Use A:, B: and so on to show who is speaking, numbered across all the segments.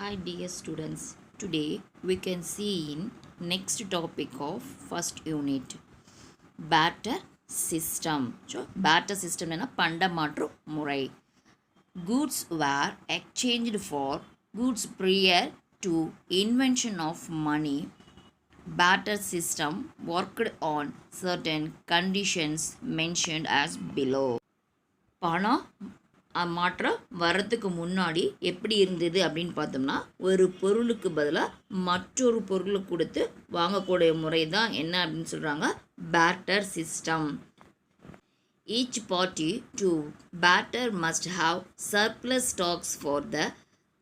A: Hi dear students, today we can see in next topic of first unit barter system. So barter system என்ன பண்டமாற்று முறை. Goods were exchanged for goods prior to invention of money. Barter system worked on certain conditions mentioned as below. பணம் மாற்றம் வர்றதுக்கு முன்னாடி எப்படி இருந்தது அப்படின்னு பார்த்தோம்னா ஒரு பொருளுக்கு பதிலாக மற்றொரு பொருளை கொடுத்து வாங்கக்கூடிய முறை தான் என்ன அப்படின்னு சொல்கிறாங்க barter system. Each party to barter must have surplus stocks for the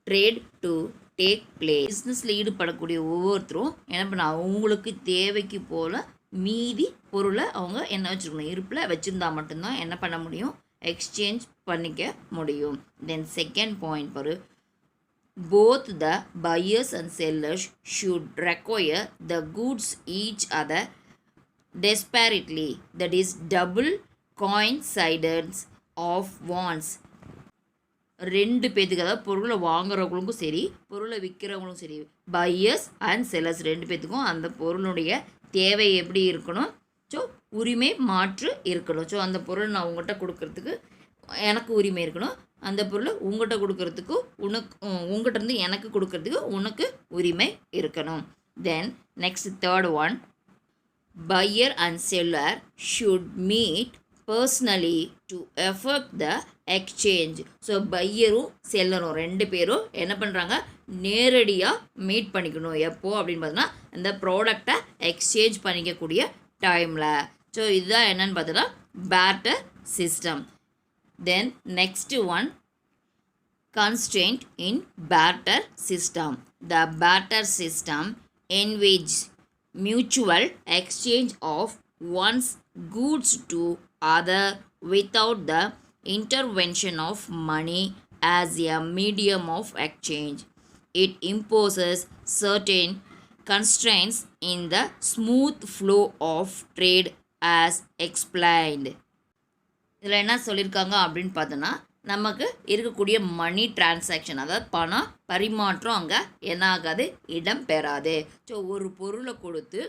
A: trade to take place. பிஸ்னஸில் ஈடுபடக்கூடிய ஒவ்வொருத்தரும் என்ன பண்ண அவங்களுக்கு தேவைக்கு போல் மீதி பொருளை அவங்க என்ன வச்சுருக்கணும் இருப்பில் வச்சுருந்தா மட்டும்தான் என்ன பண்ண முடியும் எக்ஸ்சேஞ்ச் பண்ணிக்க முடியும். தென் செகண்ட் பாயிண்ட் பாரு, both the buyers and sellers should require the goods each other desperately, that is double coincidence of wants. ரெண்டு பேத்துக்கு அதாவது பொருளை வாங்குறவங்களுக்கும் சரி பொருளை விற்கிறவங்களுக்கும் சரி பையர்ஸ் அண்ட் செல்லர்ஸ் ரெண்டு பேத்துக்கும் அந்த பொருளுடைய தேவை எப்படி இருக்கணும், ஸோ உரிமை மாற்று இருக்கணும். ஸோ அந்த பொருள் நான் உங்கள்கிட்ட கொடுக்கறதுக்கு எனக்கு உரிமை இருக்கணும், அந்த பொருளை உங்கள்கிட்ட கொடுக்கறதுக்கு உங்கள்கிட்ட இருந்து எனக்கு கொடுக்கறதுக்கு உனக்கு உரிமை இருக்கணும். Then next third one, buyer and seller should meet personally to effect the exchange. So பையரும் செல்லரும் ரெண்டு பேரும் என்ன பண்ணுறாங்க நேரடியாக மீட் பண்ணிக்கணும். எப்போ அப்படின்னு பார்த்தோன்னா இந்த ப்ராடக்டை எக்ஸ்சேஞ்ச் பண்ணிக்கக்கூடிய டைமில். ஸோ இதுதான் என்னன்னு பார்த்தோன்னா barter system. Then next one, constraint in barter system. The barter system envisages mutual exchange of one's goods to other without the intervention of money as a medium of exchange. It imposes certain constraints in the smooth flow of trade as explained. இதில் என்ன சொல்லியிருக்காங்க அப்படின்னு பார்த்தோன்னா நமக்கு இருக்கக்கூடிய மணி transaction அதாவது பணம் பரிமாற்றம் அங்கே என்ன ஆகாது இடம் பெறாது. ஸோ ஒரு பொருளை கொடுத்து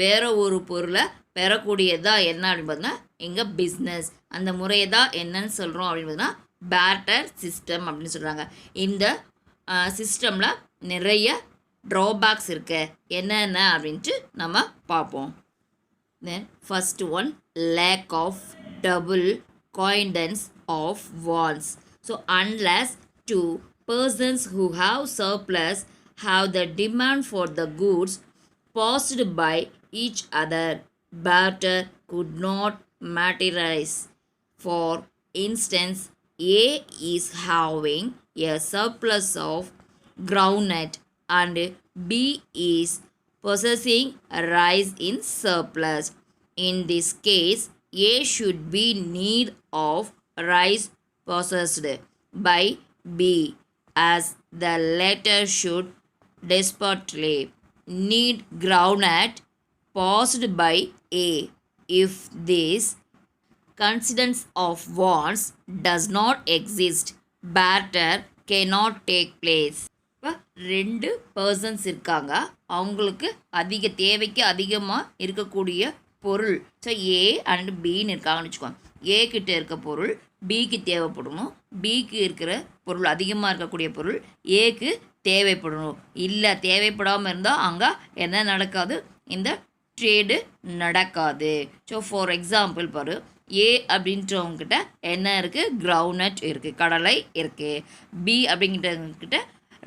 A: வேற ஒரு பொருளை பெறக்கூடியதான் என்ன அப்படின்னு பார்த்தோன்னா எங்கள் பிஸ்னஸ். அந்த முறையை தான் என்னன்னு சொல்கிறோம் அப்படின்னு பார்த்தோன்னா பேட்டர் சிஸ்டம் அப்படின்னு சொல்கிறாங்க. இந்த சிஸ்டமில் நிறைய ட்ராபேக்ஸ் இருக்கு, என்னென்ன அப்படின்ட்டு நம்ம பார்ப்போம். Then first one, lack of double coincidence of wants. So unless two persons who have surplus have the demand for the goods passed by each other, barter could not materialize. For instance, A is having a surplus of groundnut and B is possessing rice in surplus. In this case, A should be need of rice possessed by B, as the latter should desperately need groundnut possessed by A. If this coincidence of wants does not exist, barter cannot take place. இப்போ ரெண்டு persons இருக்காங்க, அவங்களுக்கு அதிக தேவைக்கு அதிகமாக இருக்கக்கூடிய பொருள். So A and பின்னு இருக்காங்கன்னு வச்சுக்கோங்க. ஏ கிட்ட இருக்க பொருள் பிக்கு தேவைப்படணும், பிக்கு இருக்கிற பொருள் அதிகமாக இருக்கக்கூடிய பொருள் ஏக்கு தேவைப்படணும். இல்லை தேவைப்படாமல் இருந்தால் அங்கே என்ன நடக்காது, இந்த ட்ரேடு நடக்காது. ஸோ ஃபார் எக்ஸாம்பிள் பாரு, ஏ அப்படின்றவங்கக்கிட்ட என்ன இருக்குது, கிரவுண்ட்நட் இருக்குது, கடலை இருக்குது. பி அப்படிங்கிட்டவங்கக்கிட்ட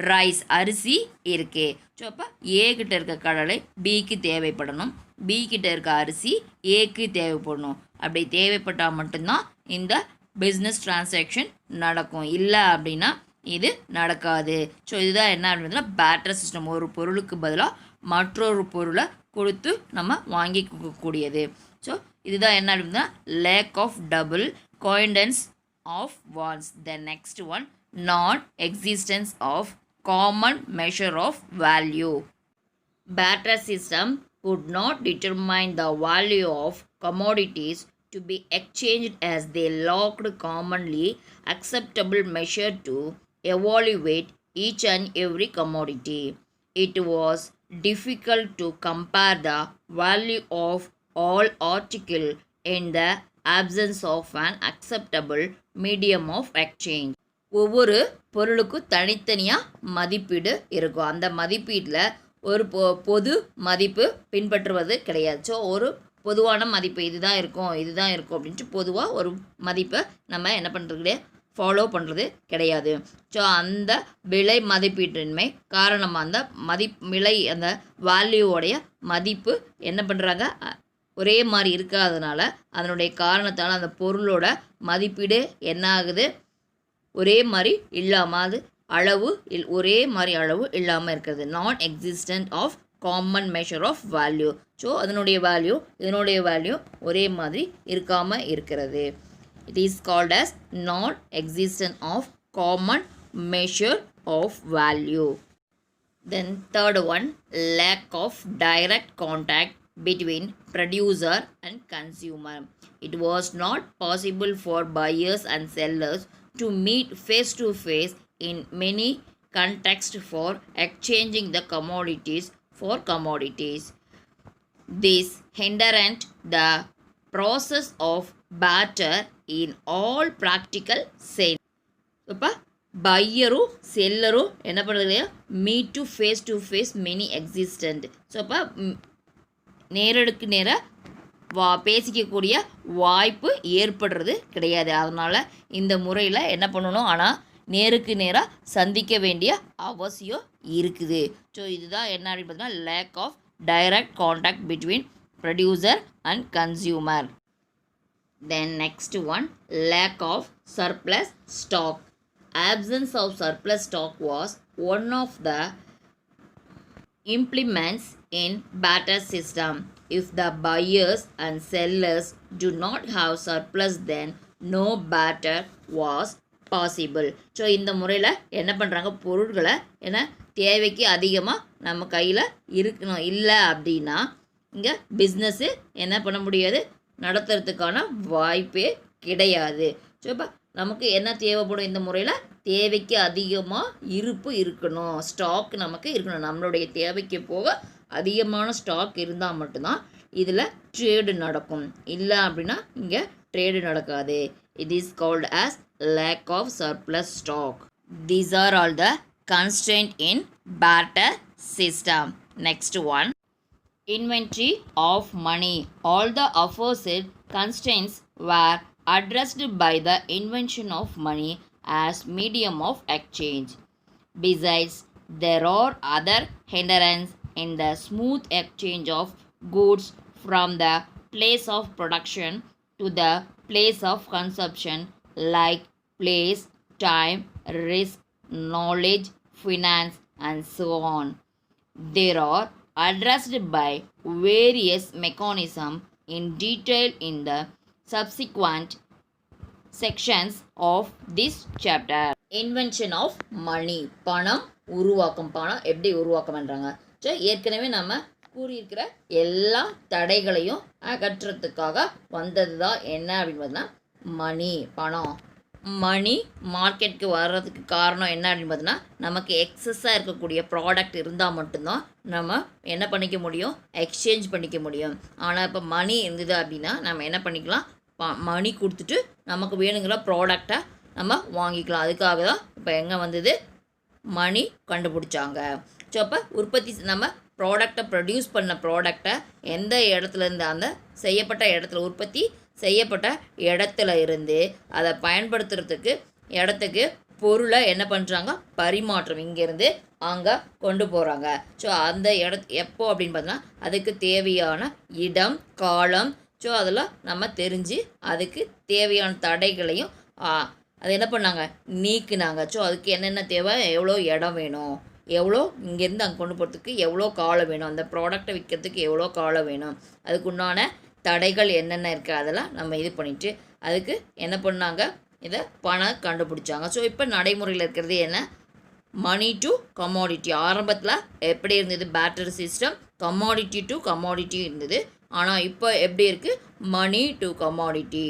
A: ரைஸ் அரிசி இருக்குது. ஸோ அப்போ ஏக்கிட்ட இருக்க கடலை பிக்கு தேவைப்படணும், பி கிட்ட இருக்க அரிசி ஏக்கு தேவைப்படணும். அப்படி தேவைப்பட்டால் மட்டும்தான் இந்த பிஸ்னஸ் டிரான்சாக்ஷன் நடக்கும், இல்லை அப்படின்னா இது நடக்காது. ஸோ இதுதான் என்ன அப்படின்னா பேட்டர் சிஸ்டம். ஒரு பொருளுக்கு பதிலாக மற்றொரு பொருளை கொடுத்து நம்ம வாங்கிக்கக்கூடியது. ஸோ இதுதான் என்ன அப்படின்னா lack of double coincidence of wants. The next one, non existence of common measure of value. Barter system could not determine the value of commodities to be exchanged as they lacked commonly acceptable measure to evaluate each and every commodity. It was difficult to compare the value of all article in the absence of an acceptable medium of exchange. ஒவ்வொரு பொருளுக்கும் தனித்தனியாக மதிப்பீடு இருக்கும். அந்த மதிப்பீட்டில் ஒரு பொது மதிப்பு பின்பற்றுவது கிடையாது. ஸோ ஒரு பொதுவான மதிப்பு இதுதான் இருக்கும் இதுதான் இருக்கும் அப்படின்ட்டு பொதுவாக ஒரு மதிப்பை நம்ம என்ன பண்ணுறது கிடையாது, ஃபாலோ பண்ணுறது கிடையாது. ஸோ அந்த விலை மதிப்பீட்டின்மை காரணமாக அந்த விலை அந்த வேல்யூவோடைய மதிப்பு என்ன பண்ணுறாங்க, ஒரே மாதிரி இருக்காதனால அதனுடைய காரணத்தால் அந்த பொருளோட மதிப்பீடு என்ன ஆகுது, ஒரே மாதிரி இல்லாமல் அது அளவு ஒரே மாதிரி அளவு இல்லாமல் இருக்கிறது. Not existent of common measure of value. So அதனுடைய வேல்யூ இதனுடைய வேல்யூ ஒரே மாதிரி இருக்காமல் இருக்கிறது. It is called as non-existence of common measure of value. Then third one, lack of direct contact between producer and consumer. It was not possible for buyers and sellers to meet face to face in many contexts for exchanging the commodities for commodities. This hindered the process of barter in all practical sense. இப்போ பையரும் செல்லரும் என்ன பண்ணுறது, meet to face many existent. So இப்போ நேரடுக்கு நேராக பேசிக்கக்கூடிய வாய்ப்பு ஏற்படுறது கிடையாது. அதனால் இந்த முறையில் என்ன பண்ணணும், ஆனால் நேருக்கு நேராக சந்திக்க வேண்டிய அவசியம் இருக்குது. ஸோ இதுதான் என்ன அப்படின்னு பார்த்தீங்கன்னா lack of direct contact between producer and consumer. Then next one, lack of surplus stock. Absence of surplus stock was one of the implements in barter system. If the buyers and sellers do not have surplus, then no barter was possible. So இந்த முறையில் என்ன பண்ணுறாங்க, பொருட்களை ஏன்னா தேவைக்கு அதிகமாக நம்ம கையில் இருக்கணும், இல்லை அப்படின்னா இங்கே பிஸ்னஸ்ஸு என்ன பண்ண முடியாது, நடத்துறதுக்கான வாய்ப்பே கிடையாது. ஸோ இப்போ நமக்கு என்ன தேவைப்படும், இந்த முறையில் தேவைக்கு அதிகமாக இருப்பு இருக்கணும், ஸ்டாக் நமக்கு இருக்கணும். நம்மளுடைய தேவைக்கு போக அதிகமான ஸ்டாக் இருந்தால் மட்டும்தான் இதில் ட்ரேடு நடக்கும், இல்லை அப்படின்னா இங்கே ட்ரேடு நடக்காது. It is called as lack of surplus stock. These are all the constraint in barter system. Next one, inventory of money. All the aforesaid constraints were addressed by the invention of money as medium of exchange. Besides, there are other hindrances in the smooth exchange of goods from the place of production to the place of consumption, like place, time, risk, knowledge, finance, and so on. They are addressed by various mechanisms in detail in the subsequent sections of this chapter. Invention of money. பணம் உருவாக்கம். பணம் எப்படி உருவாக்கம்ன்றாங்க. So ஏற்கனவே நம்ம கூறியிருக்கிற எல்லா தடைகளையும் அகற்றுறதுக்காக வந்தது தான் என்ன அப்படின்னு பார்த்தீங்கன்னா மணி, பணம். மணி மார்க்கெட்டுக்கு வர்றதுக்கு காரணம் என்ன அப்படின்னு பார்த்தீங்கன்னா நமக்கு எக்ஸஸாக இருக்கக்கூடிய ப்ராடக்ட் இருந்தால் மட்டும்தான் நம்ம என்ன பண்ணிக்க முடியும், எக்ஸ்சேஞ்ச் பண்ணிக்க முடியும். ஆனால் இப்போ மணி இருந்தது அப்படின்னா நம்ம என்ன பண்ணிக்கலாம், மணி கொடுத்துட்டு நமக்கு வேணுங்கிற ப்ராடக்டை நம்ம வாங்கிக்கலாம். அதுக்காக தான் இப்போ எங்கே வந்தது, மணி கண்டுபிடிச்சாங்க. ஸோ அப்போ உற்பத்தி நம்ம ப்ராடக்டை ப்ரொடியூஸ் பண்ண ப்ராடக்டை எந்த இடத்துலேருந்து, அந்த செய்யப்பட்ட இடத்துல உற்பத்தி செய்யப்பட்ட இடத்துல இருந்து அதை பயன்படுத்துறதுக்கு இடத்துக்கு பொருளை என்ன பண்ணுறாங்க, பரிமாற்றம் இங்கேருந்து அங்கே கொண்டு போகிறாங்க. ஸோ அந்த எப்போ அப்படின்னு பார்த்தோன்னா அதுக்கு தேவையான இடம், காலம், ஸோ அதெல்லாம் நம்ம தெரிஞ்சு அதுக்கு தேவையான தடைகளையும் அது என்ன பண்ணாங்க, நீக்குனாங்க. ஸோ அதுக்கு என்னென்ன தேவை, எவ்வளோ இடம் வேணும், எவ்வளோ இங்கேருந்து அங்கே கொண்டு போகிறதுக்கு எவ்வளோ காலம் வேணும், அந்த ப்ராடக்டை விற்கிறதுக்கு எவ்வளோ காலம் வேணும், அதுக்குண்டான தடைகள் என்னென்ன இருக்குது அதெல்லாம் நம்ம இது பண்ணிவிட்டு அதுக்கு என்ன பண்ணாங்க, இதை பணம் கண்டுபிடிச்சாங்க. ஸோ இப்போ நடைமுறையில் இருக்கிறது என்ன, மணி டு கமாடிட்டி. ஆரம்பத்தில் எப்படி இருந்தது barter system, commodity to commodity இருந்தது. ஆனால் இப்போ எப்படி இருக்குது, money to commodity.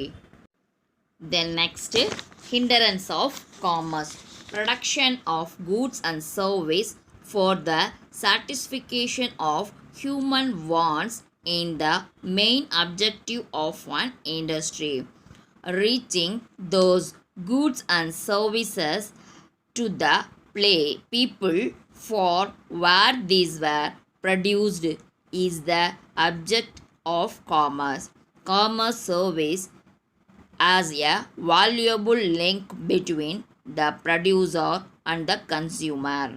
A: Then next hindrance of commerce. production of goods and service for the satisfaction of human wants in the main objective of an industry. Reaching those goods and services to the play people for where these were produced is the object of commerce. Commerce service as a valuable link between the producer and the consumer.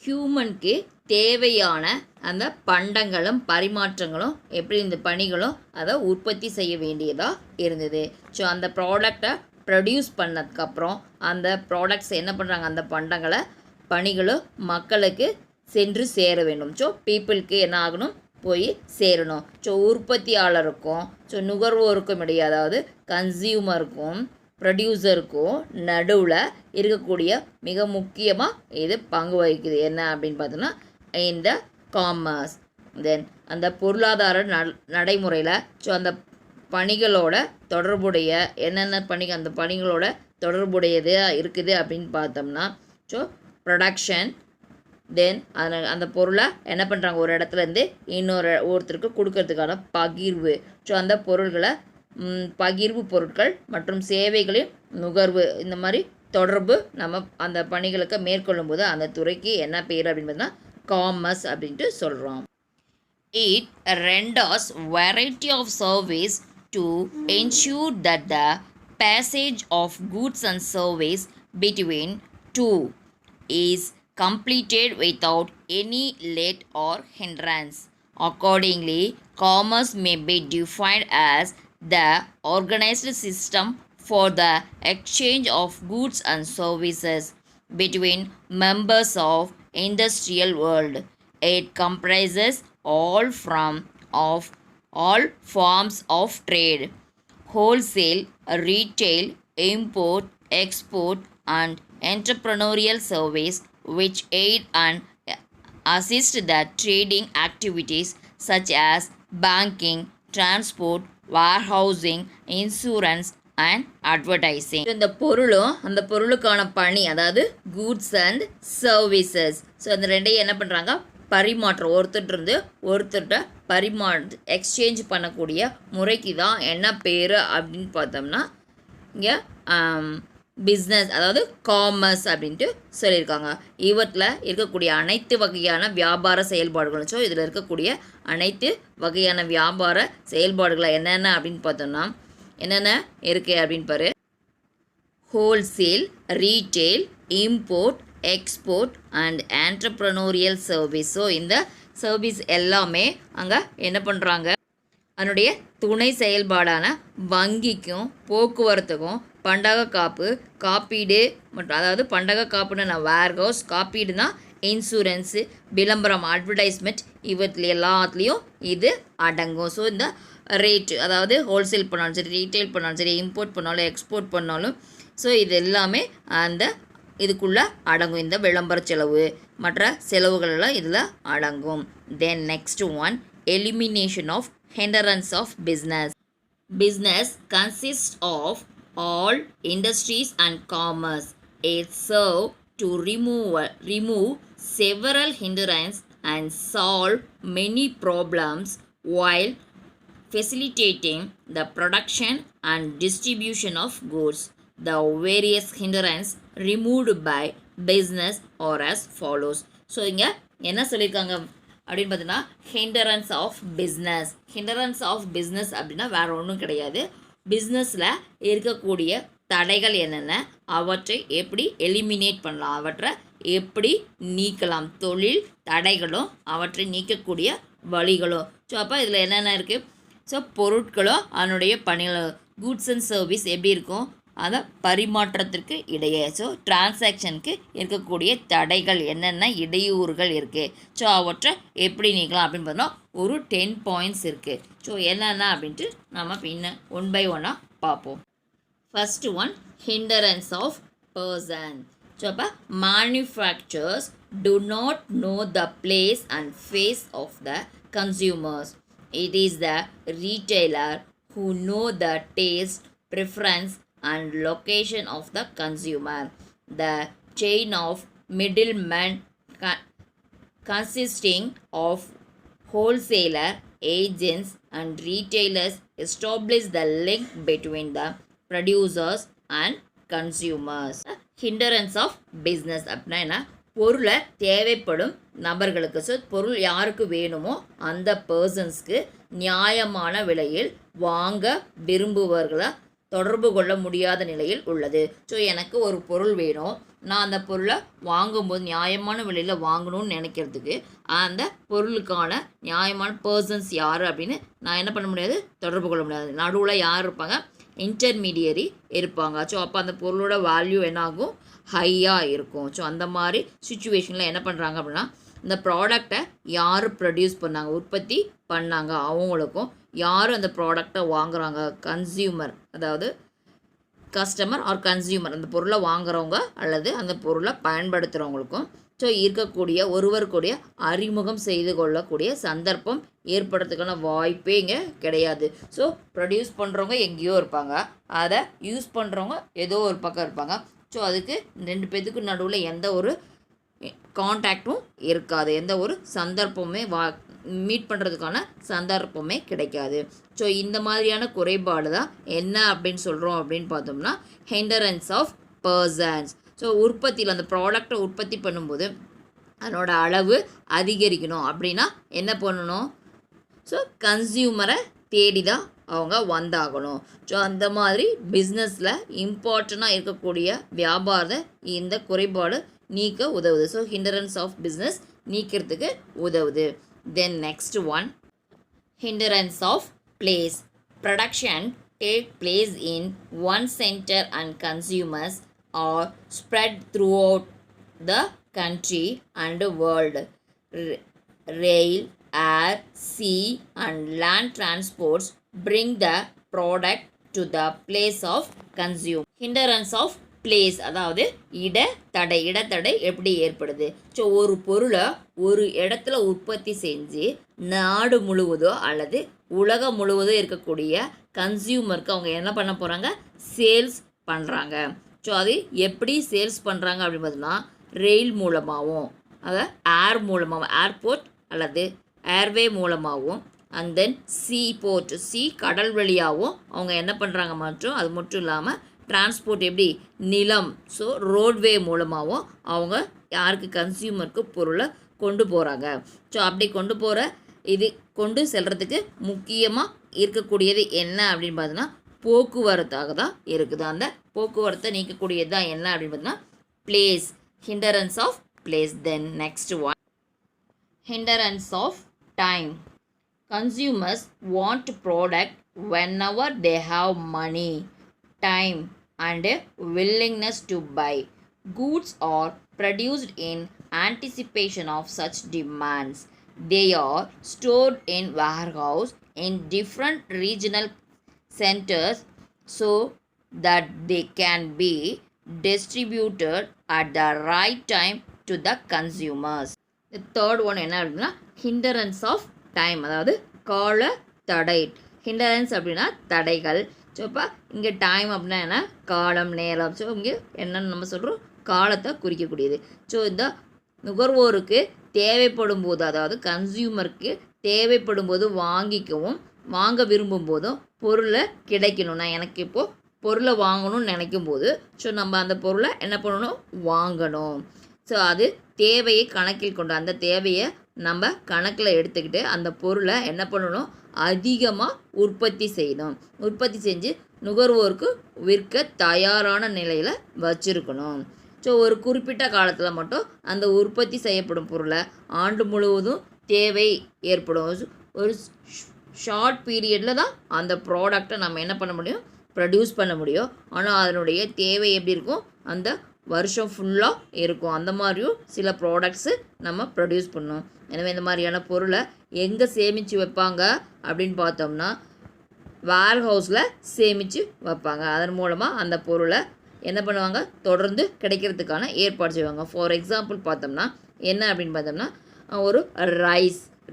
A: ஹியூமனுக்கு தேவையான அந்த பண்டங்களும் பரிமாற்றங்களும் எப்படி இந்த பணிகளும் அதை உற்பத்தி செய்ய வேண்டியதாக இருந்தது. ஸோ அந்த ப்ராடக்டை ப்ரொடியூஸ் பண்ணதுக்கப்புறம் அந்த ப்ராடக்ட்ஸ் என்ன பண்ணுறாங்க, அந்த பண்டங்களை பணிகளும் மக்களுக்கு சென்று சேர வேண்டும். ஸோ பீப்புளுக்கு என்ன ஆகணும், போய் சேரணும். ஸோ உற்பத்தியாளருக்கும் ஸோ நுகர்வோருக்கும் இடையே, அதாவது கன்சியூமருக்கும் ப்ரொடியூசருக்கும் நடுவில் இருக்கக்கூடிய மிக முக்கியமாக இது பங்கு வகிக்குது. என்ன அப்படின்னு பார்த்தோன்னா இந்த காமர்ஸ். தென் அந்த பொருளாதார நடைமுறையில் ஸோ அந்த பணிகளோட தொடர்புடைய என்னென்ன பணிகள் அந்த பணிகளோட தொடர்புடையது இருக்குது அப்படின்னு பார்த்தோம்னா ஸோ ப்ரொடக்ஷன். தென் அந்த பொருளை என்ன பண்ணுறாங்க, ஒரு இடத்துலேருந்து ஒருத்தருக்கு கொடுக்கறதுக்கான பகிர்வு. ஸோ அந்த பொருள்களை பகிர்வு பொருட்கள் மற்றும் சேவைகளின் நுகர்வு, இந்த மாதிரி தொடர்பு நம்ம அந்த பணிகளுக்கு மேற்கொள்ளும் போது அந்த துறைக்கு என்ன பேர் அப்படின்னு பார்த்தீங்கன்னா காமர்ஸ் அப்படின்ட்டு சொல்கிறோம். It renders variety of service to ensure that the passage of goods and service between two is completed without any let or hindrance. Accordingly, commerce may be defined as the organized system for the exchange of goods and services between members of industrial world. It comprises all forms of trade, wholesale, retail, import, export, and entrepreneurial service, which aid and assist the trading activities such as banking, transport, warehousing, insurance and advertising. இந்த பொருளும் அந்த பொருளுக்கான பணி, அதாவது goods and services. So அந்த ரெண்டையும் என்ன பண்ணுறாங்க, பரிமாற்றம், ஒருத்தர்கிட்ட எக்ஸ்சேஞ்ச் பண்ணக்கூடிய முறைக்கு தான் என்ன பேர் அப்படின்னு பார்த்தோம்னா இங்கே பிஸ்னஸ், அதாவது காமர்ஸ் அப்படின்ட்டு சொல்லியிருக்காங்க. இவற்றில் இருக்கக்கூடிய அனைத்து வகையான வியாபார செயல்பாடுகளும், ஸோ இதில் இருக்கக்கூடிய அனைத்து வகையான வியாபார செயல்பாடுகளை என்னென்ன அப்படின்னு பார்த்தோம்னா என்னென்ன இருக்குது அப்படின்னு பாரு. Wholesale, retail, import, export and entrepreneurial service. So இந்த சர்வீஸ் எல்லாமே அங்கே என்ன பண்ணுறாங்க, அதனுடைய துணை செயல்பாடான வங்கிக்கும் போக்குவரத்துக்கும் பண்டக காப்பு, காப்பீடு மற்றும் அதாவது பண்டக காப்புன்னு வேர்ஹவுஸ், காப்பீடுனா இன்சூரன்ஸு, விளம்பரம் அட்வர்டைஸ்மெண்ட், இவற்றில் எல்லாத்துலேயும் இது அடங்கும். ஸோ இந்த ரேட்டு, அதாவது ஹோல்சேல் பண்ணாலும் சரி, ரீட்டைல் பண்ணாலும் சரி, இம்போர்ட் பண்ணாலும் எக்ஸ்போர்ட் பண்ணாலும் ஸோ இது எல்லாமே அந்த இதுக்குள்ளே அடங்கும். இந்த விளம்பர செலவு மற்ற செலவுகள் எல்லாம் இதில் அடங்கும். Then next one, elimination of hindrance of business. Business consists of all industries and commerce. It serves to remove several hindrances and solve many problems while facilitating the production and distribution of goods. The various hindrances removed by business are as follows. So இங்கே என்ன சொல்லியிருக்காங்க அப்படின்னு பார்த்தீங்கன்னா hindrance of business. Hindrance of business அப்படின்னா வேறு ஒன்றும் கிடையாது. பிஸ்னஸில் இருக்கக்கூடிய தடைகள் என்னென்ன, அவற்றை எப்படி எலிமினேட் பண்ணலாம், அவற்றை எப்படி நீக்கலாம், தொழில் தடைகளும் அவற்றை நீக்கக்கூடிய வழிகளும். ஸோ அப்போ இதில் என்னென்ன இருக்குது, ஸோ பொருட்களும் அதனுடைய பணிகளும், கூட்ஸ் அண்ட் சர்வீஸ் எப்படி இருக்கும், அதை பரிமாற்றத்திற்கு இடையே, ஸோ டிரான்சாக்ஷனுக்கு இருக்கக்கூடிய தடைகள் என்னென்ன இடையூறுகள் இருக்குது, ஸோ அவற்றை எப்படி நீக்கலாம் அப்படின்னு பார்த்தோம்னா ஒரு 10 பாயிண்ட்ஸ் இருக்குது. ஸோ என்னென்ன அப்படின்ட்டு நம்ம பின்ன ஒன் பை ஒன்னாக பார்ப்போம். First one, hindrance of person. So அப்போ manufacturers do not know the place and face of the consumers. It is the retailer who know the taste, preference and location of the consumer. the chain of middlemen consisting of wholesaler, agents, and retailers establish the link between the producers and consumers. Hindrance of business அப்படின்னா என்ன? பொருளை தேவைப்படும் நபர்களுக்கு, so பொருள் யாருக்கு வேணுமோ அந்த பர்சன்ஸ்க்கு நியாயமான விலையில் வாங்க விரும்புபவர்களை தொடர்பு கொள்ள முடியாத நிலையில் உள்ளது. ஸோ எனக்கு ஒரு பொருள் வேணும், நான் அந்த பொருளை வாங்கும்போது நியாயமான விலையில் வாங்கணும்னு நினைக்கிறதுக்கு அந்த பொருளுக்கான நியாயமான பர்சன்ஸ் யார் அப்படின்னு நான் என்ன பண்ண முடியாது, தொடர்பு கொள்ள முடியாது. நடுவில் யார் இருப்பாங்க, இன்டர்மீடியரி இருப்பாங்க. ஸோ அப்போ அந்த பொருளோட வேல்யூ என்னாகும், ஹையாக இருக்கும். ஸோ அந்த மாதிரி சுச்சுவேஷனில் என்ன பண்ணுறாங்க அப்படின்னா, இந்த ப்ராடக்டை யார் ப்ரொடியூஸ் பண்ணாங்க, உற்பத்தி பண்ணாங்க, அவங்களுக்கும் யார் அந்த ப்ராடக்டை வாங்குகிறாங்க, கன்சியூமர், அதாவது கஸ்டமர் ஆர் கன்சியூமர், அந்த பொருளை வாங்குறவங்க அல்லது அந்த பொருளை பயன்படுத்துகிறவங்களுக்கும் ஸோ இருக்கக்கூடிய ஒருவருக்குடைய அறிமுகம் செய்து கொள்ளக்கூடிய சந்தர்ப்பம் ஏற்படுறதுக்கான வாய்ப்பே இங்கே கிடையாது. ஸோ ப்ரொடியூஸ் பண்ணுறவங்க எங்கேயோ இருப்பாங்க, அதை யூஸ் பண்ணுறவங்க ஏதோ ஒரு பக்கம் இருப்பாங்க. ஸோ அதுக்கு ரெண்டு பேத்துக்கு நடுவில் எந்த ஒரு கான்டாக்டும் இருக்காது, எந்த ஒரு சந்தர்ப்பமே மீட் பண்ணுறதுக்கான சந்தர்ப்பமே கிடைக்காது. ஸோ இந்த மாதிரியான குறைபாடு தான் என்ன அப்படின்னு சொல்கிறோம் அப்படின்னு பார்த்தோம்னா ஹிண்டரன்ஸ் ஆஃப் பர்சன்ஸ். ஸோ உற்பத்தியில் அந்த ப்ராடக்டை உற்பத்தி பண்ணும்போது அதனோட அளவு அதிகரிக்கணும் அப்படின்னா என்ன பண்ணணும், ஸோ கன்சியூமரை தேடி தான் அவங்க வந்தாகணும். ஸோ அந்த மாதிரி பிஸ்னஸில் இம்பார்ட்டண்ட்டாக இருக்கக்கூடிய வியாபாரத்தை இந்த குறைபாடு நீக்க உதவுது. ஸோ ஹிண்டரன்ஸ் ஆஃப் பிஸ்னஸ் நீக்கிறதுக்கு உதவுது. Then next one, hindrance of place. Production take place in one center and consumers are spread throughout the country and world. Rail, air, sea and land transports bring the product to the place of consume. Hindrance of place, அதாவது இடத்தடை எப்படி ஏற்படுது. So ஒரு பொருளை ஒரு இடத்துல உற்பத்தி செஞ்சு நாடு முழுவதோ அல்லது உலகம் முழுவதோ இருக்கக்கூடிய கன்சியூமருக்கு அவங்க என்ன பண்ண போகிறாங்க, சேல்ஸ் பண்ணுறாங்க. ஸோ அது எப்படி சேல்ஸ் பண்ணுறாங்க அப்படின்னு பார்த்தோம்னா ரெயில் மூலமாகவும், அதாவது ஏர் மூலமாகவும், ஏர்போர்ட் அல்லது ஏர்வே மூலமாகவும், அண்ட் தென் சீ போர்ட், கடல் வழியாகவும் அவங்க என்ன பண்ணுறாங்க. மற்றும் அது மட்டும் இல்லாமல் டிரான்ஸ்போர்ட் எப்படி, நிலம், ஸோ ரோட்வே மூலமாகவும் அவங்க யாருக்கு, கன்சியூமருக்கு பொருளை கொண்டு போகிறாங்க. ஸோ அப்படி கொண்டு செல்கிறதுக்கு முக்கியமாக இருக்கக்கூடியது என்ன அப்படின்னு பார்த்தோன்னா போக்குவரத்தாக தான் இருக்குது. அந்த போக்குவரத்தை நீக்கக்கூடியது தான் என்ன அப்படின்னு பார்த்தோன்னா place, hindrance of place. Then next one, hindrance of time. Consumers want product whenever they have money, time and willingness to buy. Goods are produced in anticipation of such demands. They are stored in warehouse in different regional centers so that they can be distributed at the right time to the consumers. The third one என்ன அப்படின்னா hindrance of time, அதாவது கால தடை. hindrance அப்படின்னா தடைகள். So இப்போ இங்கே time அப்படின்னா என்ன, காலம், நேரம். ஸோ இங்கே என்னென்னு நம்ம சொல்கிறோம், காலத்தை குறிக்கக்கூடியது. ஸோ இந்த நுகர்வோருக்கு தேவைப்படும் போது, அதாவது கன்சியூமருக்கு தேவைப்படும் போது வாங்க விரும்பும் போதும் பொருளை கிடைக்கணும். நான் எனக்கு இப்போது பொருளை வாங்கணும்னு நினைக்கும் போது ஸோ நம்ம அந்த பொருளை என்ன பண்ணணும், வாங்கணும். ஸோ அது தேவையை கணக்கில் கொண்டு, அந்த தேவையை நம்ம கணக்கில் எடுத்துக்கிட்டு அந்த பொருளை என்ன பண்ணணும், அதிகமாக உற்பத்தி செய்யணும். உற்பத்தி செஞ்சு நுகர்வோருக்கு விற்க தயாரான நிலையில் வச்சுருக்கணும். ஸோ ஒரு குறிப்பிட்ட காலத்தில் மட்டும் அந்த உற்பத்தி செய்யப்படும் பொருளை ஆண்டு முழுவதும் தேவை ஏற்படும். ஒரு ஷார்ட் பீரியடில் தான் அந்த ப்ராடக்டை நம்ம என்ன பண்ண முடியும், ப்ரொடியூஸ் பண்ண முடியும். ஆனால் அதனுடைய தேவை எப்படி இருக்கும், அந்த வருஷம் ஃபுல்லாக இருக்கும். அந்த மாதிரியும் சில ப்ராடக்ட்ஸு நம்ம ப்ரொடியூஸ் பண்ணோம். எனவே இந்த மாதிரியான பொருளை எங்கே சேமித்து வைப்பாங்க அப்படின்னு பார்த்தோம்னா வேர் ஹவுஸில் சேமித்து வைப்பாங்க. அதன் மூலமாக அந்த பொருளை என்ன பண்ணுவாங்க, தொடர்ந்து கிடைக்கிறதுக்கான ஏற்பாடு செய்வாங்க. ஃபார் எக்ஸாம்பிள் பார்த்தோம்னா என்ன அப்படின்னு பார்த்தோம்னா ஒரு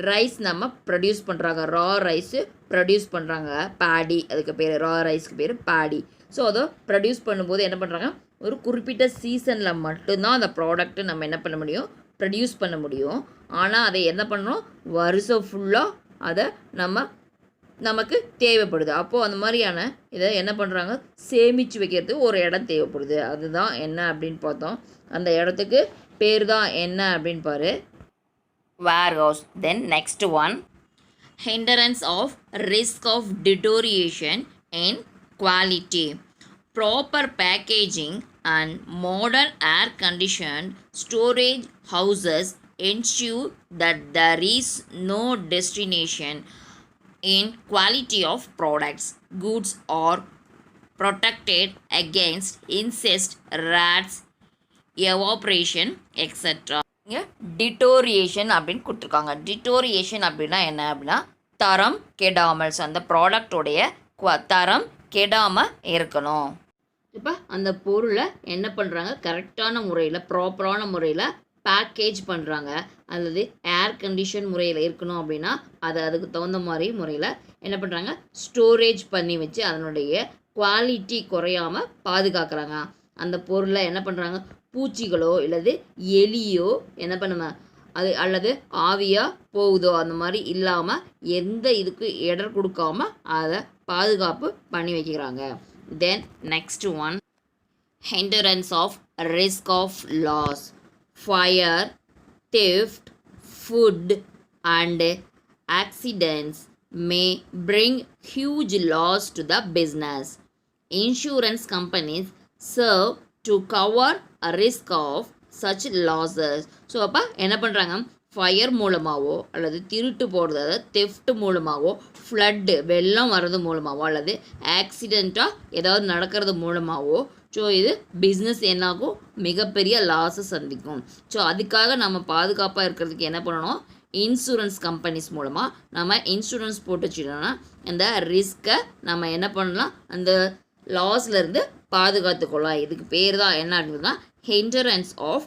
A: ரைஸ் நம்ம ப்ரொடியூஸ் பண்ணுறாங்க, ரா ரைஸு ப்ரொடியூஸ் பண்ணுறாங்க, பேடி, அதுக்கு பேர் ரா ரைஸ்க்கு பேர் பேடி. ஸோ அதை ப்ரொடியூஸ் பண்ணும்போது என்ன பண்ணுறாங்க, ஒரு குறிப்பிட்ட சீசனில் மட்டும்தான் அந்த ப்ராடக்ட்டை நம்ம என்ன பண்ண முடியும், ப்ரொடியூஸ் பண்ண முடியும். ஆனால் அதை என்ன பண்ணணும், வருஷம் ஃபுல்லாக அதை நமக்கு தேவைப்படுது. அப்போது அந்த மாதிரியான இதை என்ன பண்ணுறாங்க, சேமித்து வைக்கிறதுக்கு ஒரு இடம் தேவைப்படுது. அதுதான் என்ன அப்படின்னு பார்த்தோம். அந்த இடத்துக்கு பேர் தான் என்ன அப்படின்னு பாரு, warehouse. Then next one, hindrance of risk of deterioration in quality. Proper packaging and modern air conditioned storage houses ensure that there is no destination in quality of products. Goods are protected against insect, rats, evaporation, etc. இங்கே deterioration அப்படின்னு கொடுத்துருக்காங்க. Deterioration அப்படின்னா என்ன அப்படின்னா தரம் கெடாமல். So அந்த ப்ராடக்டோடைய தரம் கெடாமல் இருக்கணும். இப்போ அந்த பொருளை என்ன பண்ணுறாங்க, கரெக்டான முறையில் ப்ராப்பரான முறையில் பேக்கேஜ் பண்ணுறாங்க. அல்லது ஏர் கண்டிஷன் முறையில் இருக்கணும் அப்படின்னா அதுக்கு தகுந்த மாதிரி முறையில் என்ன பண்ணுறாங்க, ஸ்டோரேஜ் பண்ணி வச்சு அதனுடைய குவாலிட்டி குறையாமல் பாதுகாக்கிறாங்க. அந்த பொருளை என்ன பண்ணுறாங்க, பூச்சிகளோ இல்லது எலியோ என்ன பண்ணுமா அது அல்லது ஆவியாக போகுதோ அந்த மாதிரி இல்லாமல் எந்த இதுக்கு இடம் கொடுக்காம அதை பாதுகாப்பு பண்ணி வைக்கிறாங்க. தென் next one, hindrance of risk of loss. Fire, theft, food and accidents may bring huge loss to the business. Insurance companies serve to cover a risk of such losses. So அப்போ என்ன பண்ணுறாங்க, ஃபயர் மூலமாகவோ அல்லது திருட்டு போடுறது, அதாவது theft மூலமாகவோ, flood வெள்ளம் வர்றது மூலமாகவோ அல்லது ஆக்சிடெண்ட்டாக ஏதாவது நடக்கிறது மூலமாகவோ ஸோ இது பிஸ்னஸ் என்னாகும், மிகப்பெரிய லாஸை சந்திக்கும். ஸோ அதுக்காக நம்ம பாதுகாப்பாக இருக்கிறதுக்கு என்ன பண்ணணும், இன்சூரன்ஸ் கம்பெனிஸ் மூலமாக நம்ம இன்சூரன்ஸ் போட்டு வச்சுட்டோம்னா இந்த ரிஸ்க்கை நம்ம என்ன பண்ணலாம், அந்த லாஸ்லேருந்து பாதுகாத்துக்கொள்ளலாம். இதுக்கு பேர் தான் என்ன அப்படின்னா hindrance of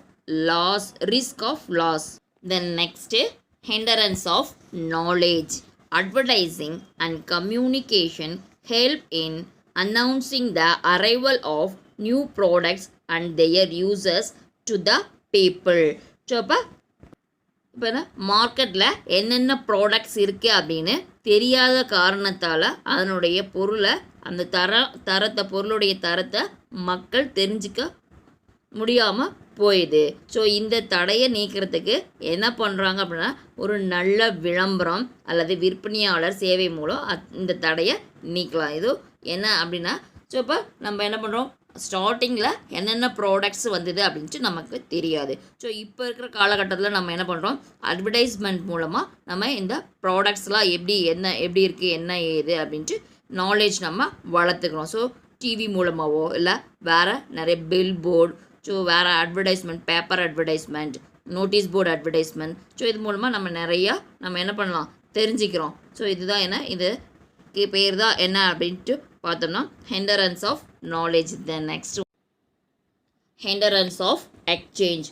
A: loss, risk of loss. Then next, hindrance of knowledge. Advertising and communication help in announcing the arrival of new products and their users to the people. So இப்போ மார்க்கெட்டில் என்னென்ன ப்ராடக்ட்ஸ் இருக்குது அப்படின்னு தெரியாத காரணத்தால் அதனுடைய பொருளை அந்த தரத்தை பொருளுடைய தரத்தை மக்கள் தெரிஞ்சிக்க முடியாமல் போயிடுது. ஸோ இந்த தடையை நீக்கிறதுக்கு என்ன பண்ணுறாங்க அப்படின்னா ஒரு நல்ல விளம்பரம் அல்லது விற்பனையாளர் சேவை மூலம் இந்த தடையை நீக்கலாம். இது என்ன அப்படின்னா ஸோ இப்போ நம்ம என்ன பண்ணுறோம், ஸ்டார்டிங்கில் என்னென்ன ப்ராடக்ட்ஸ் வந்தது அப்படின்ட்டு நமக்கு தெரியாது. ஸோ இப்போ இருக்கிற காலகட்டத்தில் நம்ம என்ன பண்ணுறோம், அட்வர்டைஸ்மெண்ட் மூலமாக நம்ம இந்த ப்ராடக்ட்ஸ்லாம் எப்படி இருக்குது என்ன ஏது அப்படின்ட்டு நாலேஜ் நம்ம வளர்த்துக்கிறோம். ஸோ டிவி மூலமாகவோ இல்லை வேறு நிறைய பில் போர்டு, ஸோ வேறு advertisement, paper advertisement, notice board advertisement, so இது மூலமாக நம்ம என்ன பண்ணலாம் தெரிஞ்சுக்கிறோம். ஸோ இதுதான் என்ன, இது பேர் தான் என்ன அப்படின்ட்டு பார்த்தோம்னா hindrance of knowledge. Then next, hindrance of exchange.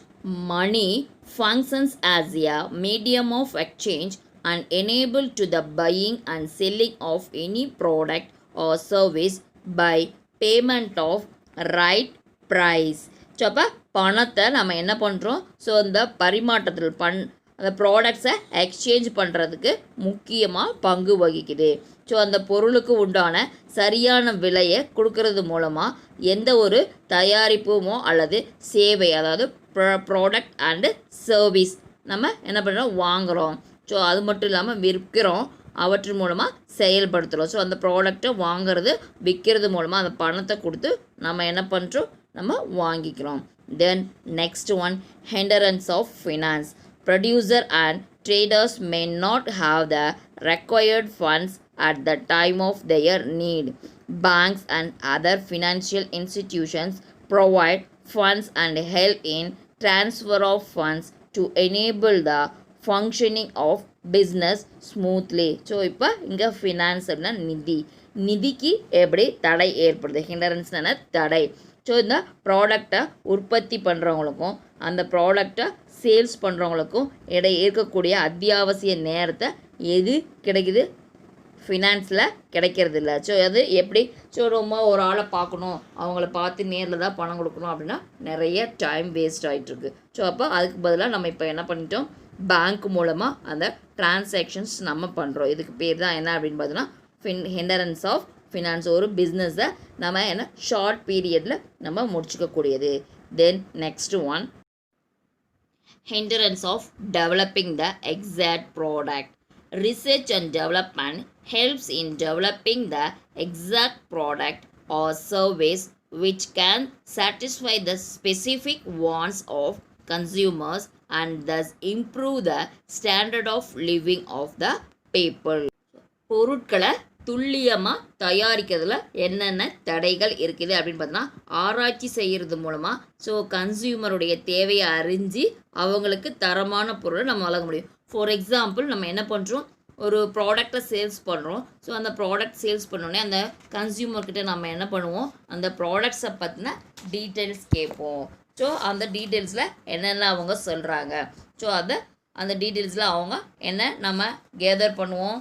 A: Money functions as a medium of exchange and enable to the buying and selling of any product or service by payment of right price. So அப்போ பணத்தை நம்ம என்ன பண்ணுறோம், so இந்த பரிமாற்றத்தில் அந்த ப்ராடக்ட்ஸை exchange பண்ணுறதுக்கு முக்கியமாக பங்கு வகிக்குது. ஸோ அந்த பொருளுக்கு உண்டான சரியான விலையை கொடுக்கறது மூலமாக எந்த ஒரு தயாரிப்புமோ அல்லது சேவை, அதாவது ப்ராடக்ட் அண்டு சர்வீஸ் நம்ம என்ன பண்ணுறோம் வாங்குகிறோம். ஸோ அது மட்டும் இல்லாமல் விற்கிறோம், அவற்றின் மூலமாக செயல்படுத்துகிறோம். ஸோ அந்த ப்ராடக்டை வாங்கிறது விற்கிறது மூலமாக அந்த பணத்தை கொடுத்து நம்ம என்ன பண்ணுறோம், நம்ம வாங்கிக்கிறோம். தென் next one, hindrance of finance. Producer and traders may not have the required funds at the time of their need. Banks and other financial institutions provide funds and help in transfer of funds to enable the functioning of business smoothly. So இப்போ இங்கே finance அப்படின்னா நிதிக்கு எப்படி தடை ஏற்படுது, ஹிண்டரன்ஸ்னா தடை. So இந்த ப்ராடக்டை உற்பத்தி பண்ணுறவங்களுக்கும் அந்த ப்ராடக்டை சேல்ஸ் பண்ணுறவங்களுக்கும் இருக்கக்கூடிய அத்தியாவசிய நேரத்தை எது கிடைக்குது, ஃபினான்ஸில் கிடைக்கிறது இல்லை. ஸோ அது எப்படி ரொம்ப ஒரு ஆளை பார்க்கணும், அவங்கள பார்த்து நேரில் தான் பணம் கொடுக்கணும் அப்படின்னா நிறைய டைம் வேஸ்ட் ஆகிட்டுருக்கு. ஸோ அப்போ அதுக்கு பதிலாக நம்ம இப்போ என்ன பண்ணிட்டோம், பேங்க் மூலமாக அந்த டிரான்சாக்ஷன்ஸ் நம்ம பண்ணுறோம். இதுக்கு பேர் தான் என்ன அப்படின்னு பார்த்தீங்கன்னா ஹிண்டரன்ஸ் ஆஃப் ஃபினான்ஸ். ஒரு பிஸ்னஸை நம்ம என்ன ஷார்ட் பீரியடில் நம்ம முடிச்சுக்கக்கூடியது. Then next one, hindrance of developing the exact product. Research and development helps in developing the exact product or service which can satisfy the specific wants of consumers and thus improve the standard of living of the people. பொருட்களை துல்லியமாக தயாரிக்கிறதுல என்னென்ன தடைகள் இருக்குது அப்படின்னு பார்த்தோன்னா ஆராய்ச்சி செய்கிறது மூலமாக ஸோ கன்சியூமருடைய தேவையை அறிஞ்சு அவங்களுக்கு தரமான பொருளை நம்ம வழங்க முடியும். ஃபார் எக்ஸாம்பிள் நம்ம என்ன பண்ணுறோம், ஒரு ப்ராடக்டை சேல்ஸ் பண்ணுறோம். ஸோ அந்த ப்ராடக்ட் சேல்ஸ் பண்ணோடனே அந்த கன்சியூமர்கிட்ட நம்ம என்ன பண்ணுவோம், அந்த ப்ராடக்ட்ஸை பற்றின டீட்டெயில்ஸ் கேட்போம். ஸோ அந்த டீட்டெயில்ஸில் என்னென்ன அவங்க சொல்கிறாங்க, ஸோ அந்த டீட்டெயில்ஸில் அவங்க என்ன நம்ம கேதர் பண்ணுவோம்.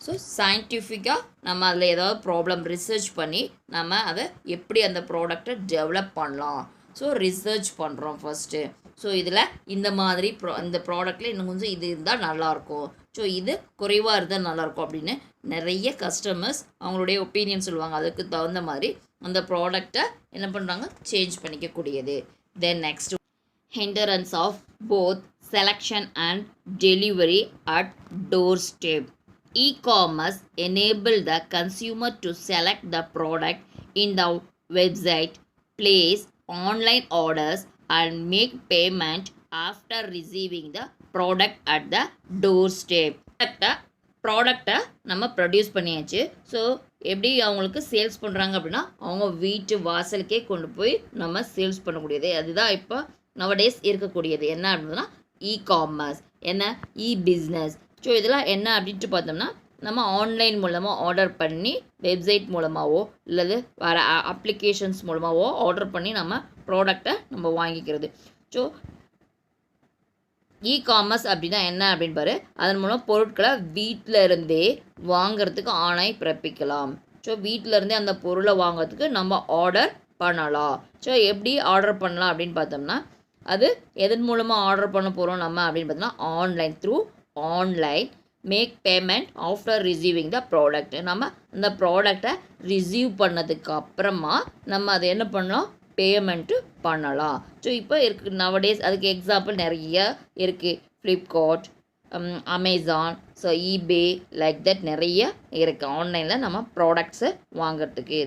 A: ஸோ சயின்டிஃபிக்காக நம்ம அதில் ஏதாவது ப்ராப்ளம் ரிசர்ச் பண்ணி நம்ம அதை எப்படி அந்த ப்ராடக்டை டெவலப் பண்ணலாம், ஸோ ரிசர்ச் பண்ணுறோம் ஃபஸ்ட்டு. ஸோ இதில் இந்த மாதிரி இந்த ப்ராடக்டில் இன்னும் கொஞ்சம் இது இருந்தால் நல்லாயிருக்கும், ஸோ இது குறைவாக இருந்தால் நல்லாயிருக்கும் அப்படின்னு நிறைய கஸ்டமர்ஸ் அவங்களுடைய ஒப்பீனியன் சொல்லுவாங்க. அதுக்கு தகுந்த மாதிரி அந்த ப்ராடக்டை என்ன பண்ணுறாங்க, சேஞ்ச் பண்ணிக்கக்கூடியது. Then next, hindrance of both selection and delivery at doorstep. E-commerce enable the consumer to select the product in the website, place online orders and make payment after receiving the product at the doorstep. ப்ராடக்டை நம்ம produce பண்ணியாச்சு. So எப்படி அவங்களுக்கு sales பண்ணுறாங்க அப்படின்னா அவங்க வீட்டு வாசலுக்கே கொண்டு போய் நம்ம சேல்ஸ் பண்ணக்கூடியது. அதுதான் இப்போ நவடேஸ் இருக்கக்கூடியது என்ன அப்படின்னா இ-காமர்ஸ், என்ன இ-பிஸ்னஸ். ஸோ இதெல்லாம் என்ன அப்படின்ட்டு பார்த்தோம்னா நம்ம ஆன்லைன் மூலமாக ஆர்டர் பண்ணி வெப்சைட் மூலமாகவோ இல்லது வேறு அப்ளிகேஷன்ஸ் மூலமாகவோ ஆர்டர் பண்ணி நம்ம ப்ராடக்டை நம்ம வாங்கிக்கிறது. ஸோ இ-காமர்ஸ் அப்படின்னா என்ன அப்படின்னு பாரு, அதன் மூலம் பொருட்களை வீட்டில் இருந்தே வாங்கிறதுக்கு ஆணை பிறப்பிக்கலாம். ஸோ வீட்டில் இருந்தே அந்த பொருளை வாங்கிறதுக்கு நம்ம ஆர்டர் பண்ணலாம். ஸோ எப்படி ஆர்டர் பண்ணலாம் அப்படின்னு பார்த்தோம்னா அது எதன் மூலமாக ஆர்டர் பண்ண போகிறோம் நம்ம அப்படின்னு பார்த்தோம்னா online, through online make payment after receiving the product. நம்ம அந்த ப்ராடக்டை ரிசீவ் பண்ணதுக்கு அப்புறமா நம்ம அதை என்ன பண்ணலாம், பேமெண்ட்டு பண்ணலாம். ஸோ இப்போ இருக்குது நவடேஸ். அதுக்கு எக்ஸாம்பிள் நிறைய இருக்குது, Flipkart, Amazon, so eBay, like that நிறைய இருக்குது ஆன்லைனில் நம்ம ப்ராடக்ட்ஸை வாங்கிறதுக்கு.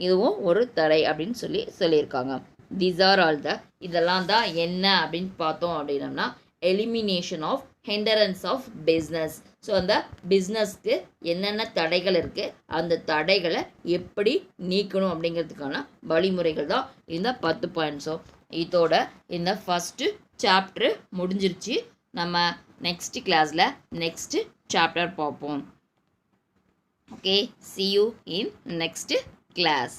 A: இதுவும் ஒரு தடை அப்படின்னு சொல்லியிருக்காங்க. தீஸ் ஆர் ஆல் த, இதெல்லாம் தான் என்ன அப்படின்னு பார்த்தோம் அப்படின்னம்னா elimination of hindrance of business. So அந்த பிஸ்னஸ்க்கு என்னென்ன தடைகள் இருக்குது, அந்த தடைகளை எப்படி நீக்கணும் அப்படிங்கிறதுக்கான வழிமுறைகள் தான் இந்த 10 பாயிண்ட்ஸோ. இதோட இந்த ஃபஸ்ட்டு சாப்டர் முடிஞ்சிருச்சு. நம்ம நெக்ஸ்ட் கிளாஸில் நெக்ஸ்ட் சாப்டர் பார்ப்போம். Okay, see you in next class.